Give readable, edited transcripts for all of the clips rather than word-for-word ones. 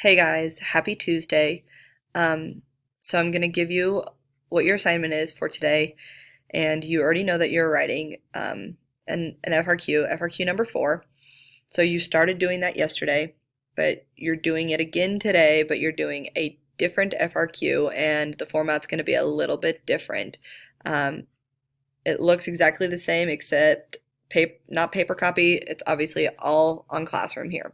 Hey guys, happy Tuesday. Um, so I'm going to give you what your assignment is for today, and you already know that you're writing an FRQ number 4. So you started doing that yesterday, but you're doing it again today, but you're doing a different FRQ, and the format's going to be a little bit different. Um, it looks exactly the same except not paper copy. It's obviously all on Classroom here.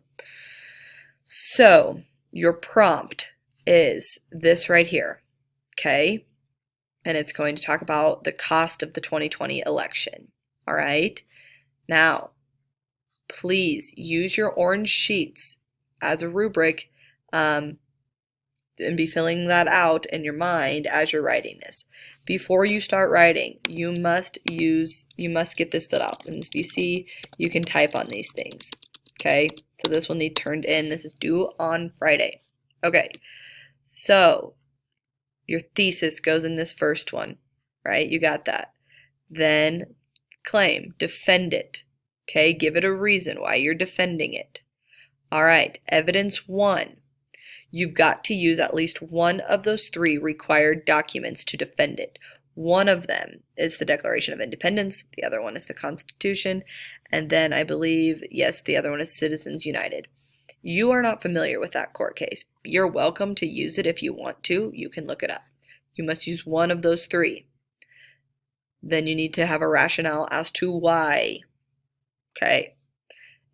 So your prompt is this right here, okay? And it's going to talk about the cost of the 2020 election, all right? Now, please use your orange sheets as a rubric and be filling that out in your mind as you're writing this. Before you start writing, you must get this filled out. And if you see, you can type on these things. Okay, so this will need turned in. This is due on Friday. Okay, so your thesis goes in this first one, right? You got that. Then claim, defend it. Okay, give it a reason why you're defending it. All right, evidence 1. You've got to use at least one of those 3 required documents to defend it. One of them is the Declaration of Independence, the other one is the Constitution, and then I believe, yes, the other one is Citizens United. You are not familiar with that court case. You're welcome to use it if you want to. You can look it up. You must use one of those 3. Then you need to have a rationale as to why. Okay.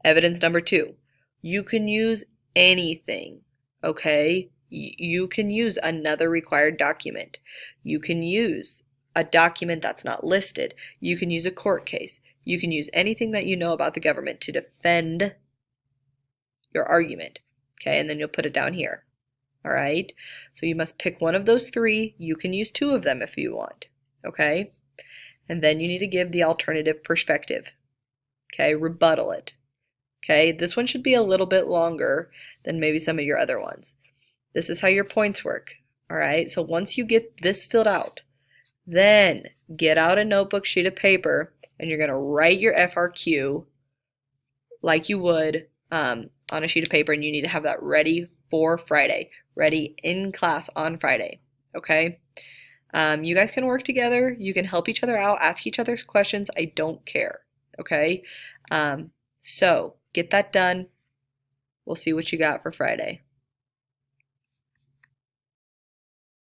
Evidence number 2. You can use anything. Okay? You can use another required document. You can use a document that's not listed. You can use a court case. You can use anything that you know about the government to defend your argument. Okay, and then you'll put it down here. All right? So you must pick one of those 3. You can use 2 of them if you want. Okay? And then you need to give the alternative perspective. Okay, rebuttal it. Okay, this one should be a little bit longer than maybe some of your other ones. This is how your points work. All right, so once you get this filled out, then get out a notebook, sheet of paper, and you're going to write your FRQ like you would on a sheet of paper, and you need to have that ready for Friday, ready in class on Friday. Okay, you guys can work together. You can help each other out, ask each other questions. I don't care. Okay, so get that done. We'll see what you got for Friday.